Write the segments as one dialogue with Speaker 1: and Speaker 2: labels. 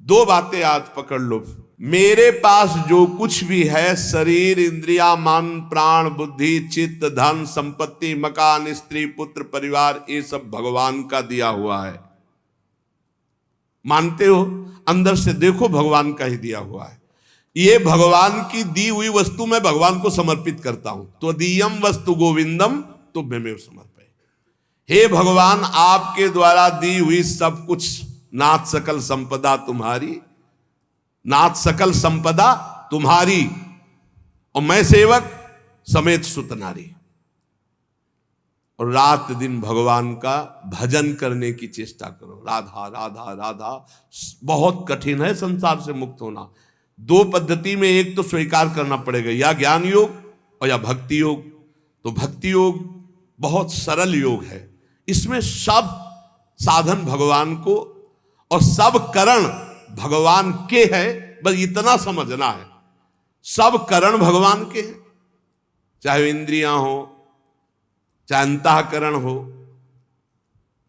Speaker 1: दो बातें आज पकड़ लो। मेरे पास जो कुछ भी है, शरीर, इंद्रिया, मन, प्राण, बुद्धि, चित्त, धन, संपत्ति, मकान, स्त्री, पुत्र, परिवार, ये सब भगवान का दिया हुआ है। मानते हो? अंदर से देखो, भगवान का ही दिया हुआ है। ये भगवान की दी हुई वस्तु मैं भगवान को समर्पित करता हूं। तो दीयम वस्तु गोविंदम तुभ्यमेव समर्पये। हे भगवान, आपके द्वारा दी हुई सब कुछ, नाथ सकल संपदा तुम्हारी, नाथ सकल संपदा तुम्हारी, और मैं सेवक समेत सुत नारी। और रात दिन भगवान का भजन करने की चेष्टा करो। राधा राधा राधा। बहुत कठिन है संसार से मुक्त होना। दो पद्धति में एक तो स्वीकार करना पड़ेगा, या ज्ञान योग और या भक्ति योग। तो भक्ति योग बहुत सरल योग है। इसमें सब साधन भगवान को और सब करण भगवान के है। बस इतना समझना है, सब करण भगवान के हैं। चाहे इंद्रियां हो, चाहे अंतःकरण हो,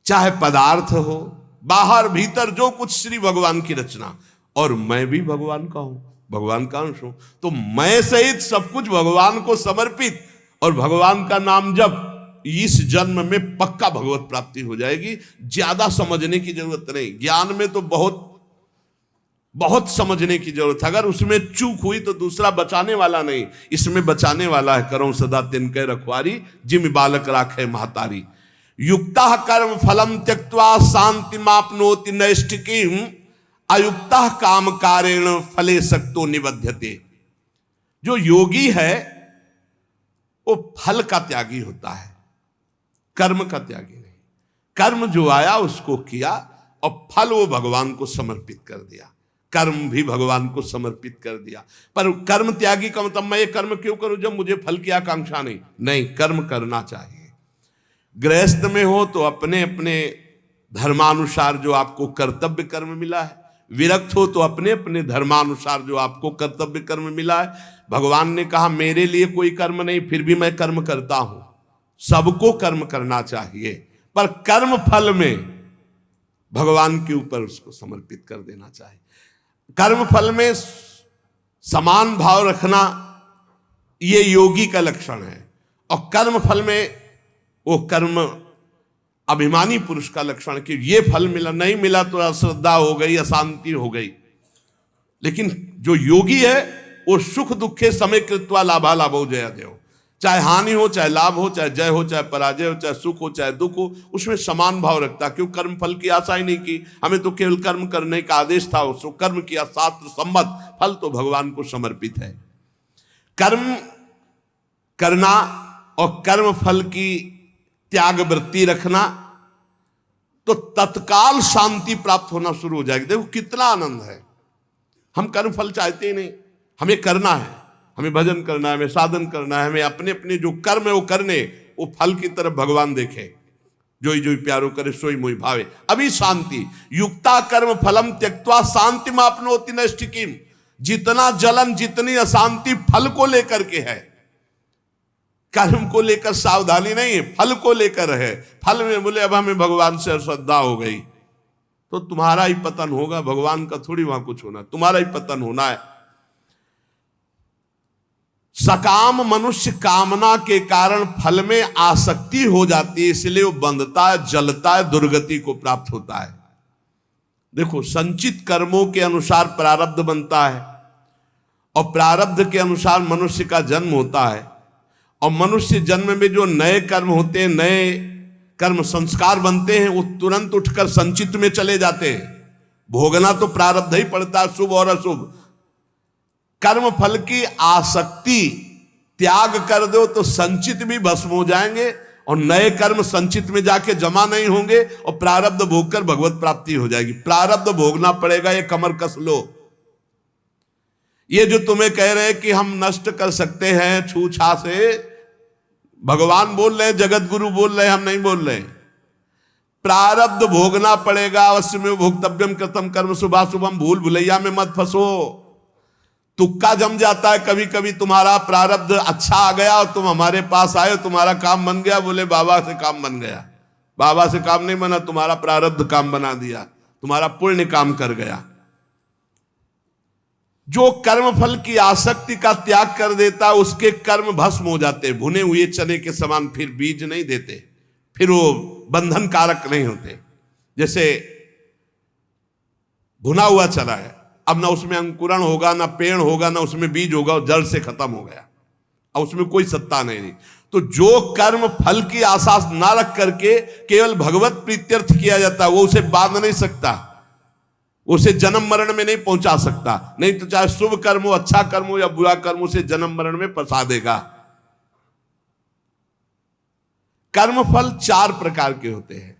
Speaker 1: चाहे पदार्थ हो, बाहर भीतर जो कुछ श्री भगवान की रचना। और मैं भी भगवान का हूं, भगवान का अंश हूं। तो मैं सहित सब कुछ भगवान को समर्पित और भगवान का नाम जप, इस जन्म में पक्का भगवत प्राप्ति हो जाएगी। ज्यादा समझने की जरूरत नहीं। ज्ञान में तो बहुत बहुत समझने की जरूरत है। अगर उसमें चूक हुई तो दूसरा बचाने वाला नहीं, इसमें बचाने वाला है। करो सदा तिनके रखवारी, जिम बालक राखे महतारी। युक्ता कर्म फलम त्यक्त्वा शांति मापनोति नैष्ठिकीम, अयुक्ता काम कारेण फले सक्तो निबध्यते। जो योगी है वो फल का त्यागी होता है, कर्म का त्यागी नहीं। कर्म जो आया उसको किया और फल वो भगवान को समर्पित कर दिया। कर्म भी भगवान को समर्पित कर दिया। पर कर्म त्यागी का मतलब मैं ये कर्म क्यों करूं जब मुझे फल की आकांक्षा नहीं। नहीं, कर्म करना चाहिए। गृहस्थ में हो तो अपने अपने धर्मानुसार जो आपको कर्तव्य कर्म मिला है, विरक्त हो तो अपने अपने धर्मानुसार जो आपको कर्तव्य कर्म मिला है। भगवान ने कहा मेरे लिए कोई कर्म नहीं, फिर भी मैं कर्म करता हूं। सबको कर्म करना चाहिए, पर कर्म फल में भगवान के ऊपर उसको समर्पित कर देना चाहिए। कर्म फल में समान भाव रखना ये योगी का लक्षण है, और कर्म फल में वो कर्म अभिमानी पुरुष का लक्षण कि ये फल मिला, नहीं मिला तो अश्रद्धा हो गई, अशांति हो गई। लेकिन जो योगी है वो सुख दुखे समय कृत्वा लाभा लाभो जया देव। चाहे हानि हो, चाहे लाभ हो, चाहे जय हो, चाहे पराजय हो, चाहे सुख हो, चाहे दुख हो, उसमें समान भाव रखता। क्यों? कर्म फल की आशा ही नहीं की। हमें तो केवल कर्म करने का आदेश था, उसको कर्म किया, शास्त्र सम्मत, फल तो भगवान को समर्पित है। कर्म करना और कर्म फल की त्याग वृत्ति रखना तो तत्काल शांति प्राप्त होना शुरू हो जाएगी। देखो कितना आनंद है। हम कर्म फल चाहते ही नहीं, हमें करना है, हमें भजन करना है, हमें साधन करना है, हमें अपने अपने जो कर्म है वो करने, वो फल की तरफ भगवान देखे। जोई जोई प्यारो करे सोई मोई भावे, अभी शांति। युक्ता कर्म फलम त्यक्त्वा शांति मापनोति नैष्ठिकीम। जितना जलन, जितनी अशांति फल को लेकर के है, कर्म को लेकर सावधानी नहीं है, फल को लेकर है। फल में बोले अब हमें भगवान से श्रद्धा हो गई तो तुम्हारा ही पतन होगा, भगवान का थोड़ी वहां कुछ होना, तुम्हारा ही पतन होना है। सकाम मनुष्य कामना के कारण फल में आसक्ति हो जाती है, इसलिए वो बंधता है, जलता है, दुर्गति को प्राप्त होता है। देखो, संचित कर्मों के अनुसार प्रारब्ध बनता है, और प्रारब्ध के अनुसार मनुष्य का जन्म होता है। और मनुष्य जन्म में जो नए कर्म होते हैं, नए कर्म संस्कार बनते हैं, वो तुरंत उठकर संचित में चले जाते हैं। भोगना तो प्रारब्ध ही पड़ता है, शुभ और अशुभ। कर्म फल की आसक्ति त्याग कर दो तो संचित भी भस्म हो जाएंगे, और नए कर्म संचित में जाके जमा नहीं होंगे, और प्रारब्ध भोगकर भगवत प्राप्ति हो जाएगी। प्रारब्ध भोगना पड़ेगा, ये कमर कस लो। ये जो तुम्हें कह रहे हैं कि हम नष्ट कर सकते हैं छूछा से, भगवान बोल रहे हैं, जगत गुरु बोल रहे हैं, हम नहीं बोल रहे। प्रारब्ध भोगना पड़ेगा, अवश्य में भोक्तव्यम कृतम कर्म शुभाशुभम। भूल भुलैया में मत फंसो। तुक्का जम जाता है कभी कभी। तुम्हारा प्रारब्ध अच्छा आ गया और तुम हमारे पास आए, तुम्हारा काम बन गया, बोले बाबा से काम बन गया। बाबा से काम नहीं बना, तुम्हारा प्रारब्ध काम बना दिया, तुम्हारा पुण्य काम कर गया। जो कर्म फल की आसक्ति का त्याग कर देता उसके कर्म भस्म हो जाते, भुने हुए चने के समान, फिर बीज नहीं देते, फिर वो बंधन कारक नहीं होते। जैसे भुना हुआ चना है, अब ना उसमें अंकुरण होगा, ना पेड़ होगा, ना उसमें बीज होगा, जड़ से खत्म हो गया, अब उसमें कोई सत्ता नहीं। तो जो कर्म फल की आशा ना रख करके केवल भगवत प्रीत्यर्थ किया जाता वो उसे बांध नहीं सकता, उसे जन्म मरण में नहीं पहुंचा सकता। नहीं तो चाहे शुभ कर्म हो, अच्छा कर्म हो या बुरा कर्म, उसे जन्म मरण में फंसा देगा। कर्म फल 4 प्रकार के होते हैं।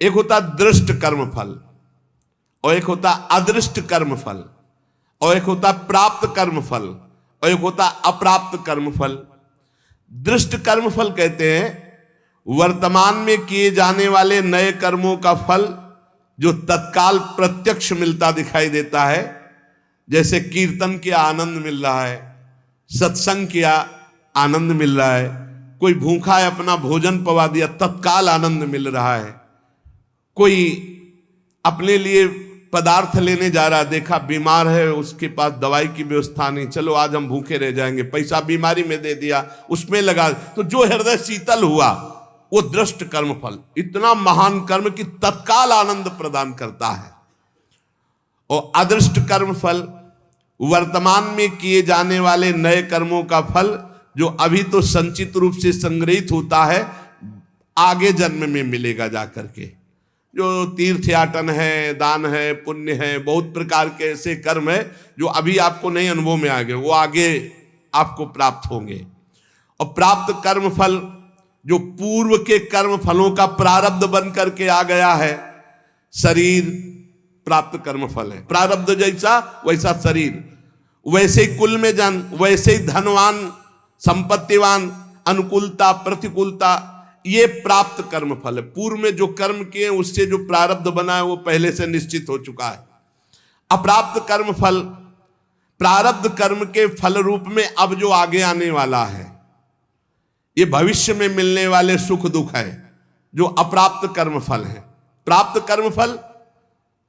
Speaker 1: एक होता दृष्ट कर्म फल, और एक होता अदृष्ट कर्म फल, और एक होता प्राप्त कर्म फल, और एक होता अप्राप्त कर्म फल। दृष्ट कर्म फल कहते हैं वर्तमान में किए जाने वाले नए कर्मों का फल जो तत्काल प्रत्यक्ष मिलता दिखाई देता है। जैसे कीर्तन किया आनंद मिल रहा है, सत्संग किया आनंद मिल रहा है, कोई भूखा है अपना भोजन पवा दिया तत्काल आनंद मिल रहा है, कोई अपने लिए पदार्थ लेने जा रहा, देखा बीमार है उसके पास दवाई की व्यवस्था नहीं, चलो आज हम भूखे रह जाएंगे, पैसा बीमारी में दे दिया, उसमें लगा, तो जो हृदय शीतल हुआ वो दृष्ट कर्म फल, इतना महान कर्म कि तत्काल आनंद प्रदान करता है। और अदृष्ट कर्म फल वर्तमान में किए जाने वाले नए कर्मों का फल जो अभी तो संचित रूप से संग्रहित होता है, आगे जन्म में मिलेगा जाकर के। जो तीर्थयाटन है, दान है, पुण्य है, बहुत प्रकार के ऐसे कर्म है जो अभी आपको नहीं अनुभव में आ गए, वो आगे आपको प्राप्त होंगे। और प्राप्त कर्म फल जो पूर्व के कर्म फलों का प्रारब्ध बन करके आ गया है, शरीर प्राप्त कर्म फल है, प्रारब्ध जैसा वैसा शरीर, वैसे ही कुल में जन्म, वैसे ही धनवान, संपत्तिवान, अनुकूलता प्रतिकूलता, ये प्राप्त कर्म फल है। पूर्व में जो कर्म किए उससे जो प्रारब्ध बना है वो पहले से निश्चित हो चुका है। अप्राप्त कर्म फल प्रारब्ध कर्म के फल रूप में अब जो आगे आने वाला है, ये भविष्य में मिलने वाले सुख दुख है, जो अप्राप्त कर्म फल है। प्राप्त कर्म फल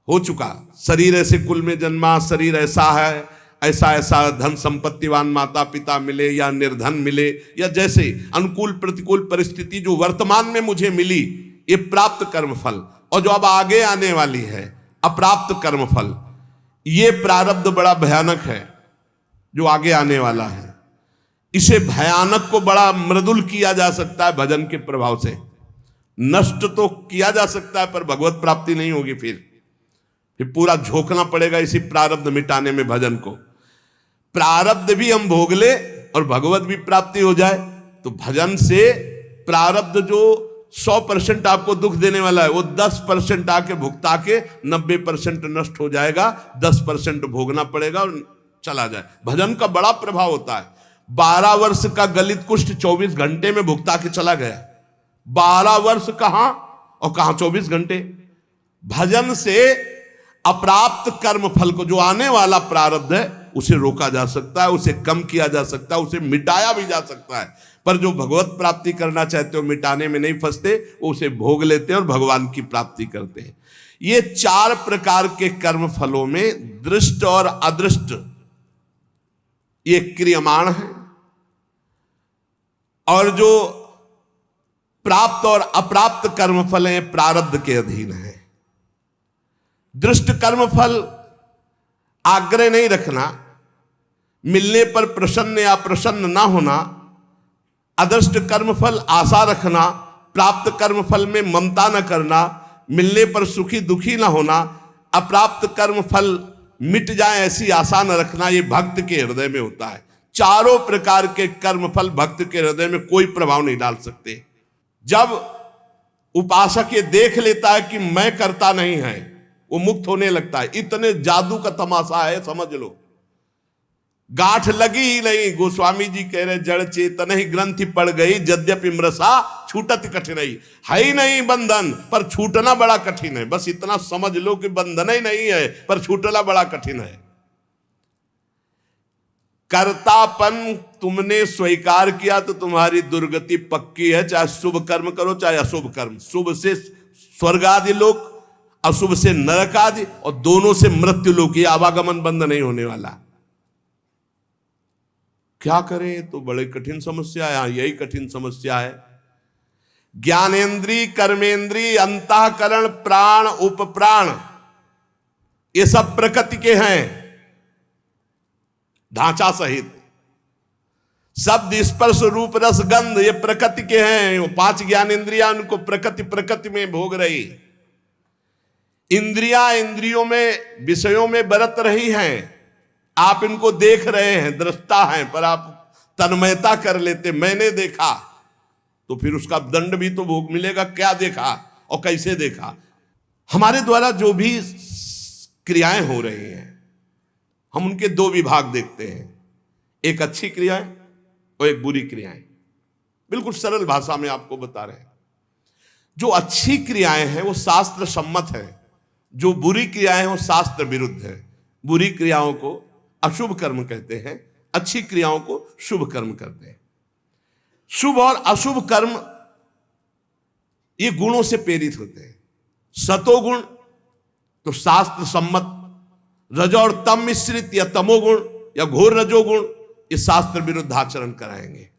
Speaker 1: हो चुका, शरीर ऐसे कुल में जन्मा, शरीर ऐसा है, ऐसा ऐसा धन संपत्तिवान माता पिता मिले या निर्धन मिले, या जैसे अनुकूल प्रतिकूल परिस्थिति जो वर्तमान में मुझे मिली, ये प्राप्त कर्म फल। और जो अब आगे आने वाली है अप्राप्त कर्म फल, ये प्रारब्ध बड़ा भयानक है जो आगे आने वाला है। इसे भयानक को बड़ा मृदुल किया जा सकता है भजन के प्रभाव से, नष्ट तो किया जा सकता है पर भगवत प्राप्ति नहीं होगी। फिर पूरा झोंकना पड़ेगा इसी प्रारब्ध मिटाने में भजन को। प्रारब्ध भी हम भोग ले और भगवत भी प्राप्ति हो जाए, तो भजन से प्रारब्ध जो 100% आपको दुख देने वाला है वो 10% आके भुगता के 90% नष्ट हो जाएगा, 10% भोगना पड़ेगा और चला जाए। भजन का बड़ा प्रभाव होता है। 12 वर्ष का गलित कुष्ठ 24 घंटे में भुगता के चला गया। 12 वर्ष कहां और कहां 24 घंटे। भजन से अप्राप्त कर्म फल को, जो आने वाला प्रारब्ध है, उसे रोका जा सकता है, उसे कम किया जा सकता है, उसे मिटाया भी जा सकता है। पर जो भगवत प्राप्ति करना चाहते हो मिटाने में नहीं फंसते, वो उसे भोग लेते हैं और भगवान की प्राप्ति करते हैं। ये 4 प्रकार के कर्म फलों में दृष्ट और अदृष्ट ये क्रियमाण है, और जो प्राप्त और अप्राप्त कर्म फल हैं प्रारब्ध के अधीन है। दृष्ट कर्म फल आग्रह नहीं रखना, मिलने पर प्रसन्न या प्रसन्न ना होना। अदृष्ट कर्म फल आशा रखना, प्राप्त कर्म फल में ममता न करना, मिलने पर सुखी दुखी ना होना। अप्राप्त कर्म फल मिट जाए ऐसी आशा न रखना, ये भक्त के हृदय में होता है। चारों प्रकार के कर्म फल भक्त के हृदय में कोई प्रभाव नहीं डाल सकते। जब उपासक ये देख लेता है कि मैं करता नहीं है, वो मुक्त होने लगता है। इतने जादू का तमाशा है, समझ लो। गांठ लगी ही नहीं, गोस्वामी जी कह रहे जड़ चेतन ही ग्रंथि पड़ गई, यद्यपि मृषा छूटत कठिनाई। है ही नहीं बंधन, पर छूटना बड़ा कठिन है। बस इतना समझ लो कि बंधन ही नहीं है, पर छूटना बड़ा कठिन है। कर्तापन तुमने स्वीकार किया तो तुम्हारी दुर्गति पक्की है। चाहे शुभ कर्म करो चाहे अशुभ कर्म, शुभ से स्वर्ग आदि लोक, अशुभ से नरक आदि, और दोनों से मृत्यु लोक, आवागमन बंद नहीं होने वाला। क्या करें? तो बड़े कठिन समस्या है। यही कठिन समस्या है। ज्ञानेन्द्रीय, कर्मेंद्रीय, अंतःकरण, प्राण, उपप्राण, ये सब प्रकृति के हैं ढांचा सहित। शब्द, स्पर्श, रूप, रस, गंध, ये प्रकृति के हैं। वो 5 ज्ञानेन्द्रियां उनको प्रकृति में भोग रही। इंद्रियां इंद्रियों में, विषयों में बरत रही हैं। आप इनको देख रहे हैं, दृष्टा हैं, पर आप तन्मयता कर लेते, मैंने देखा, तो फिर उसका दंड भी तो भोग मिलेगा। क्या देखा और कैसे देखा? हमारे द्वारा जो भी क्रियाएं हो रही हैं, हम उनके 2 विभाग देखते हैं, एक अच्छी क्रियाएं और एक बुरी क्रियाएं। बिल्कुल सरल भाषा में आपको बता रहे हैं। जो अच्छी क्रियाएं हैं वो शास्त्र सम्मत है, जो बुरी क्रियाएं हैं वो शास्त्र विरुद्ध है। बुरी क्रियाओं को अशुभ कर्म कहते हैं, अच्छी क्रियाओं को शुभ कर्म कहते हैं। शुभ और अशुभ कर्म ये गुणों से प्रेरित होते हैं। सतोगुण तो शास्त्र सम्मत, रजो और तम मिश्रित या तमोगुण या घोर रजोगुण, ये शास्त्र विरुद्ध आचरण कराएंगे।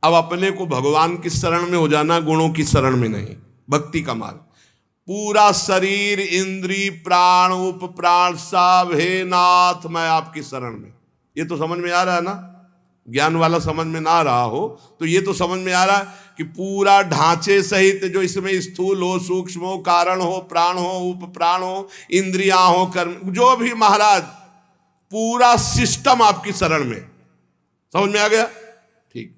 Speaker 1: अब अपने को भगवान की शरण में हो जाना, गुणों की शरण में नहीं। भक्ति का मार्ग, पूरा शरीर, इंद्री, प्राण, उपप्राण सब, हे नाथ मैं आपकी शरण में। ये तो समझ में आ रहा है ना? ज्ञान वाला समझ में ना आ रहा हो तो ये तो समझ में आ रहा है कि पूरा ढांचे सहित, जो इसमें स्थूल हो, सूक्ष्म हो, कारण हो, प्राण हो, उपप्राण हो, इंद्रियां हो, कर्म, जो भी महाराज, पूरा सिस्टम आपकी शरण में। समझ में आ गया? ठीक।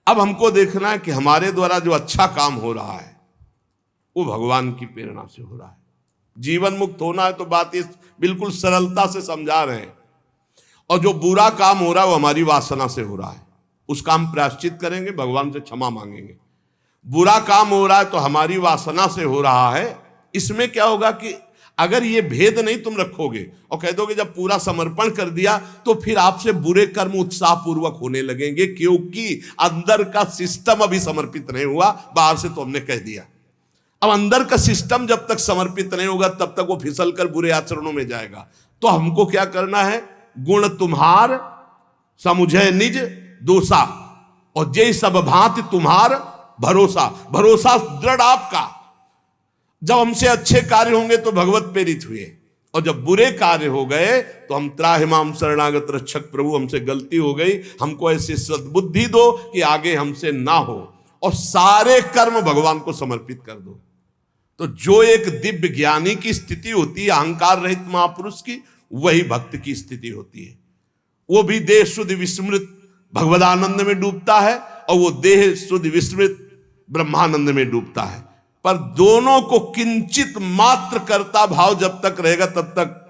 Speaker 1: अब हमको देखना है कि हमारे द्वारा जो अच्छा काम हो रहा है वो भगवान की प्रेरणा से हो रहा है। जीवन मुक्त होना है तो बात इस बिल्कुल सरलता से समझा रहे हैं। और जो बुरा काम हो रहा है वो हमारी वासना से हो रहा है, उसका हम प्रायश्चित करेंगे, भगवान से क्षमा मांगेंगे। बुरा काम हो रहा है तो हमारी वासना से हो रहा है। इसमें क्या होगा कि अगर ये भेद नहीं तुम रखोगे और कह दोगे जब पूरा समर्पण कर दिया तो फिर आपसे बुरे कर्म उत्साहपूर्वक होने लगेंगे, क्योंकि अंदर का सिस्टम अभी समर्पित नहीं हुआ, बाहर से तो हमने कह दिया। अब अंदर का सिस्टम जब तक समर्पित नहीं होगा तब तक वो फिसल कर बुरे आचरणों में जाएगा। तो हमको क्या करना है? गुण तुम्हार समुझे निज दोषा, और जय सब भांति तुम्हार भरोसा। भरोसा दृढ़ आपका। जब हमसे अच्छे कार्य होंगे तो भगवत प्रेरित हुए, और जब बुरे कार्य हो गए तो हम त्राहिमाम शरणागत रक्षक प्रभु, हमसे गलती हो गई, हमको ऐसी सद्बुद्धि दो कि आगे हमसे ना हो, और सारे कर्म भगवान को समर्पित कर दो। तो जो एक दिव्य ज्ञानी की स्थिति होती है, अहंकार रहित महापुरुष की, वही भक्त की स्थिति होती है। वो भी देह शुद्ध विस्मृत भगवदानंद में डूबता है, और वो देह शुद्ध विस्मृत ब्रह्मानंद में डूबता है। पर दोनों को किंचित मात्र कर्ता भाव जब तक रहेगा तब तक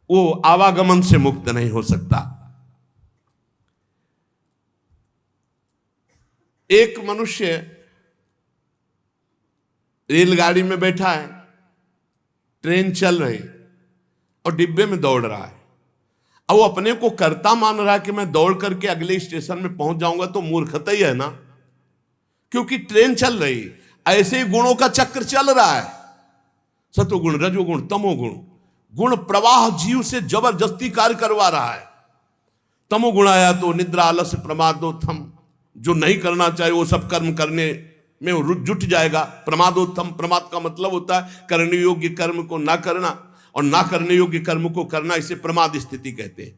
Speaker 1: वो आवागमन से मुक्त नहीं हो सकता। एक मनुष्य रेलगाड़ी में बैठा है, ट्रेन चल रही और डिब्बे में दौड़ रहा है। अब वो अपने को कर्ता मान रहा है कि मैं दौड़ करके अगले स्टेशन में पहुंच जाऊंगा, तो मूर्खता ही है ना, क्योंकि ट्रेन चल रही, ऐसे ही गुणों का चक्र चल रहा है। सतोगुण, रजोगुण, तमोगुण, गुण प्रवाह जीव से जबरदस्ती कार्य करवा रहा है। तमोगुण आया तो निद्रा, आलस्य, प्रमादोत्थम, जो नहीं करना चाहिए वो सब कर्म करने में वो जुट जाएगा। प्रमादोत्थम, प्रमाद का मतलब होता है करने योग्य कर्म को ना करना, और ना करने योग्य कर्म को करना, इसे प्रमाद स्थिति कहते हैं।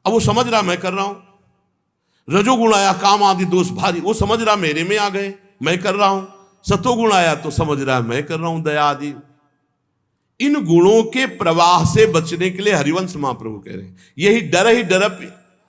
Speaker 1: अब वो समझ रहा मैं कर रहा हूं। रजोगुण आया, काम आदि दोष भारी, वो समझ रहा मेरे में आ गए, मैं कर रहा हूं। सतोगुण आया तो समझ रहा है मैं कर रहा हूं, दया आदि। इन गुणों के प्रवाह से बचने के लिए हरिवंश महाप्रभु कह रहे हैं, यही डर ही डरप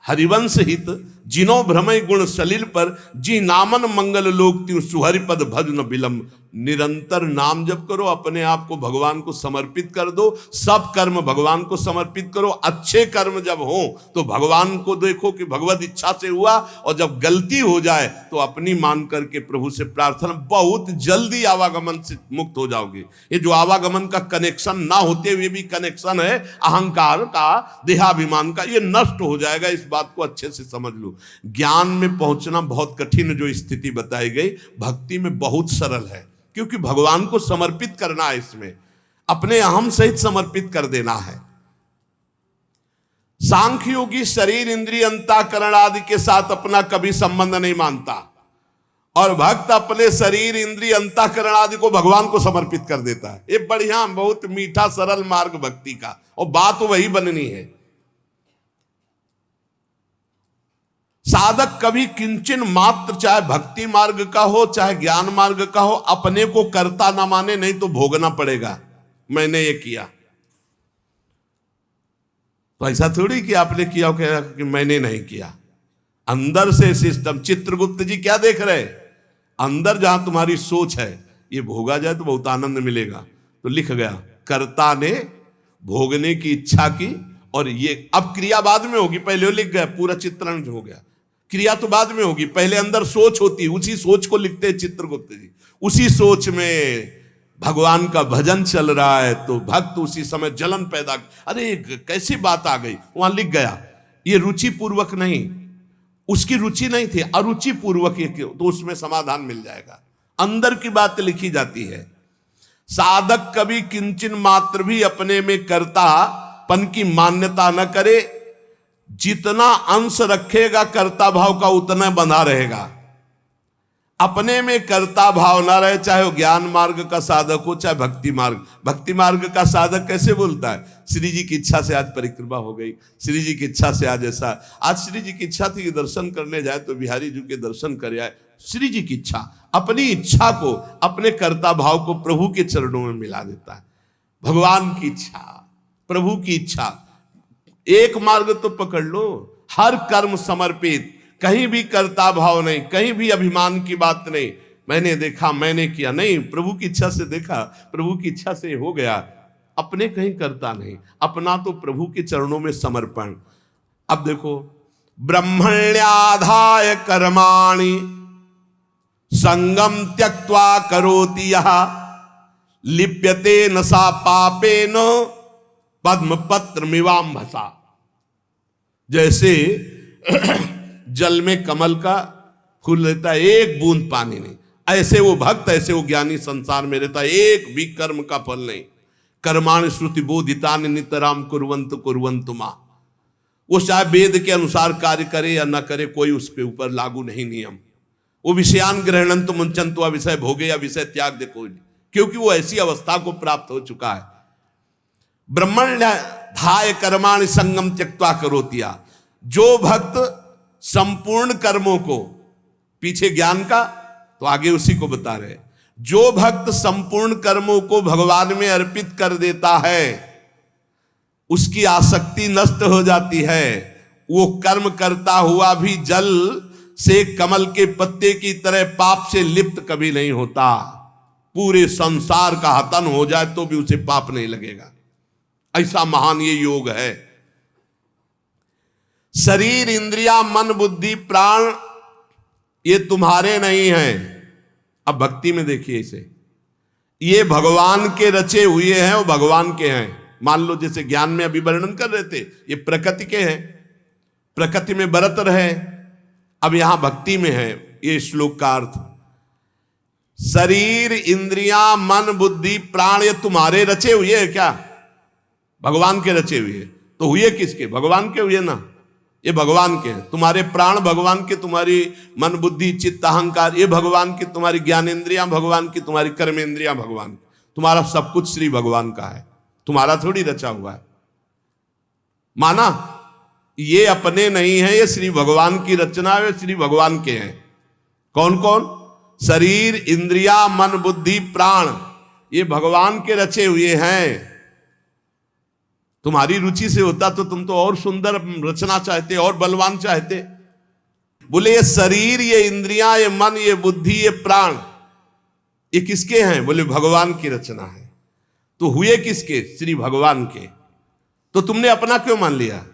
Speaker 1: हरिवंश हित, जिनो भ्रमय गुण सलिल पर, जी नामन मंगल लोक त्यू सुहरिपद भजन विलंब। निरंतर नाम जप करो, अपने आप को भगवान को समर्पित कर दो, सब कर्म भगवान को समर्पित करो। अच्छे कर्म जब हो तो भगवान को देखो कि भगवत इच्छा से हुआ, और जब गलती हो जाए तो अपनी मान करके प्रभु से प्रार्थना, बहुत जल्दी आवागमन से मुक्त हो जाओगे। ये जो आवागमन का कनेक्शन ना होते हुए भी कनेक्शन है अहंकार का, देहाभिमान का, ये नष्ट हो जाएगा। इस बात को अच्छे से समझ लो। ज्ञान में पहुंचना बहुत कठिन जो स्थिति बताई गई, भक्ति में बहुत सरल है, क्योंकि भगवान को समर्पित करना है, इसमें अपने अहम सहित समर्पित कर देना है। सांख्य योगी शरीर इंद्रिय अंतःकरण आदि के साथ अपना कभी संबंध नहीं मानता, और भक्त अपने शरीर इंद्रिय अंतःकरण आदि को भगवान को समर्पित कर देता है। ये बढ़िया, बहुत मीठा सरल मार्ग भक्ति का, और बात वही बननी है। साधक कभी किंचन मात्र, चाहे भक्ति मार्ग का हो चाहे ज्ञान मार्ग का हो, अपने को कर्ता ना माने, नहीं तो भोगना पड़ेगा। मैंने ये किया तो ऐसा थोड़ी कि आपने किया कि मैंने नहीं किया। अंदर से सिस्टम, चित्रगुप्त जी क्या देख रहे, अंदर जहां तुम्हारी सोच है ये भोगा जाए तो बहुत आनंद मिलेगा, तो लिख गया कर्ता ने भोगने की इच्छा की, और ये अब क्रिया बाद में होगी, पहले वो लिख गया, पूरा चित्रण हो गया, क्रिया तो बाद में होगी, पहले अंदर सोच होती, उसी सोच को लिखते हैं चित्रगुप्त जी। उसी सोच में भगवान का भजन चल रहा है तो भक्त उसी समय जलन पैदा, अरे कैसी बात आ गई, वहां लिख गया। ये रुचि पूर्वक नहीं, उसकी रुचि नहीं थी, अरुचि पूर्वक, तो उसमें समाधान मिल जाएगा। अंदर की बात लिखी जाती है। साधक कभी किंचन मात्र भी अपने में कर्तापन की मान्यता न करे, जितना अंश रखेगा कर्ता भाव का उतना बंधा रहेगा। अपने में कर्ता भाव ना रहे, चाहे वो ज्ञान मार्ग का साधक हो चाहे भक्ति मार्ग। भक्ति मार्ग का साधक कैसे बोलता है, श्री जी की इच्छा से आज परिक्रमा हो गई, श्री जी की इच्छा से आज ऐसा, आज श्री जी की इच्छा थी कि दर्शन करने जाए तो बिहारी जी के दर्शन कर आए, श्री जी की इच्छा, अपनी इच्छा को, अपने कर्ता भाव को प्रभु के चरणों में मिला देता है। भगवान की इच्छा, प्रभु की इच्छा, एक मार्ग तो पकड़ लो, हर कर्म समर्पित, कहीं भी कर्ता भाव नहीं, कहीं भी अभिमान की बात नहीं, मैंने देखा मैंने किया नहीं, प्रभु की इच्छा से देखा, प्रभु की इच्छा से हो गया, अपने कहीं करता नहीं, अपना तो प्रभु के चरणों में समर्पण। अब देखो, ब्रह्मण्याधाय कर्माणि संगम त्यक्त्वा करोति यः लिप्यते न सा पापेन पद्म पत्र मिवाम्भसा। जैसे जल में कमल का फूल रहता है, एक बूंद पानी नहीं, ऐसे वो भक्त, ऐसे वो ज्ञानी संसार में रहता है, एक भी कर्म का फल नहीं। कर्माणि श्रुति बोधितानि नितराम कुर्वन्तु कुर्वन्तु मा। वो चाहे वेद के अनुसार कार्य करे या न करे, कोई उसके ऊपर लागू नहीं नियम। वो विषयान ग्रहणंतु मुंचन्तु, विषय भोगे या विषय त्याग दे कोई नहीं, क्योंकि वो ऐसी अवस्था को प्राप्त हो चुका है। ब्रह्मण्याधाय कर्माणि संगम त्यक्त्वा करोति। जो भक्त संपूर्ण कर्मों को, पीछे ज्ञान का तो आगे उसी को बता रहे, जो भक्त संपूर्ण कर्मों को भगवान में अर्पित कर देता है, उसकी आसक्ति नष्ट हो जाती है। वो कर्म करता हुआ भी जल से कमल के पत्ते की तरह पाप से लिप्त कभी नहीं होता। पूरे संसार का हतन हो जाए तो भी उसे पाप नहीं लगेगा, ऐसा महान ये योग है। शरीर इंद्रिया मन बुद्धि प्राण ये तुम्हारे नहीं हैं। अब भक्ति में देखिए इसे, ये भगवान के रचे हुए हैं, वो भगवान के हैं। मान लो जैसे ज्ञान में अभी वर्णन कर रहे थे, ये प्रकृति के हैं, प्रकृति में बरत रहे। अब यहां भक्ति में है ये श्लोक का अर्थ, शरीर इंद्रिया मन बुद्धि प्राण ये तुम्हारे रचे हुए हैं क्या? भगवान के रचे हुए। तो हुए किसके? भगवान के हुए ना, ये भगवान के हैं। तुम्हारे प्राण भगवान के, तुम्हारी मन बुद्धि चित्त अहंकार ये भगवान की, तुम्हारी ज्ञानेंद्रियां भगवान की, तुम्हारी कर्मेंद्रियां भगवान की, तुम्हारा सब कुछ श्री भगवान का है, तुम्हारा थोड़ी रचा हुआ है। माना ये अपने नहीं है, ये श्री भगवान की रचना है, श्री भगवान के हैं। कौन कौन? शरीर इंद्रिया मन बुद्धि प्राण ये भगवान के रचे हुए हैं। तुम्हारी रुचि से होता तो तुम तो और सुंदर रचना चाहते, और बलवान चाहते। बोले ये शरीर ये इंद्रियां ये मन ये बुद्धि ये प्राण ये किसके हैं? बोले भगवान की रचना है। तो हुए किसके? श्री भगवान के। तो तुमने अपना क्यों मान लिया?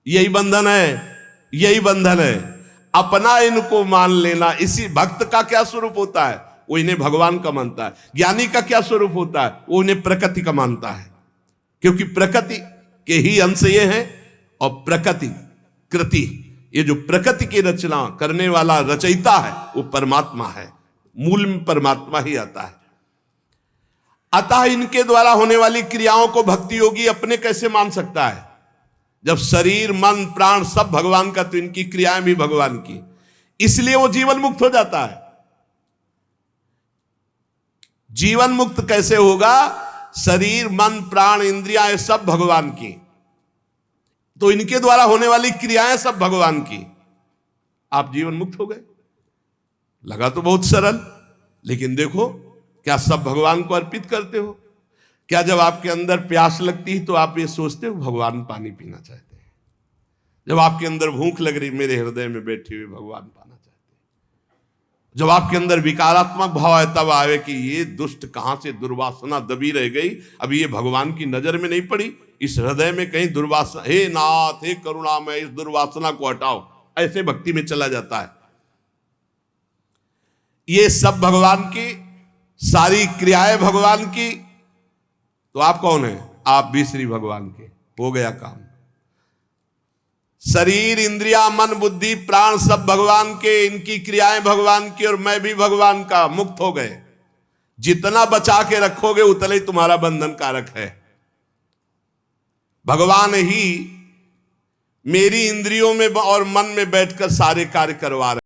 Speaker 1: यही बंधन है, यही बंधन है, अपना इनको मान लेना। इसी भक्त का क्या स्वरूप होता है? वो इन्हें भगवान का मानता है। ज्ञानी का क्या स्वरूप होता है? वो इन्हें प्रकृति का मानता है, क्योंकि प्रकृति के ही अंश ये हैं। और प्रकृति कृति, ये जो प्रकृति की रचना करने वाला रचयिता है वो परमात्मा है, मूल में परमात्मा ही आता है। अतः इनके द्वारा होने वाली क्रियाओं को भक्ति योगी अपने कैसे मान सकता है? जब शरीर मन प्राण सब भगवान का, तो इनकी क्रियाएं भी भगवान की, इसलिए वो जीवन मुक्त हो जाता है। जीवन मुक्त कैसे होगा? शरीर मन प्राण इंद्रियां सब भगवान की, तो इनके द्वारा होने वाली क्रियाएं सब भगवान की, आप जीवन मुक्त हो गए। लगा तो बहुत सरल, लेकिन देखो क्या सब भगवान को अर्पित करते हो? क्या जब आपके अंदर प्यास लगती है तो आप ये सोचते हो भगवान पानी पीना चाहते हैं? जब आपके अंदर भूख लग रही, मेरे हृदय में बैठे हुए भगवान पाना चाहते हैं। जब आपके अंदर विकारात्मक भाव है, तब आवे कि ये दुष्ट कहां से दुर्वासना दबी रह गई, अभी ये भगवान की नजर में नहीं पड़ी, इस हृदय में कहीं दुर्वासना, हे नाथ हे करुणामय इस दुर्वासना को हटाओ, ऐसे भक्ति में चला जाता है। ये सब भगवान की, सारी क्रियाएं भगवान की, तो आप कौन है? आप भी श्री भगवान के। हो गया काम। शरीर इंद्रिया मन बुद्धि प्राण सब भगवान के, इनकी क्रियाएं भगवान की, और मैं भी भगवान का, मुक्त हो गए। जितना बचा के रखोगे उतना ही तुम्हारा बंधन कारक है। भगवान ही मेरी इंद्रियों में और मन में बैठकर सारे कार्य करवा रहे हैं।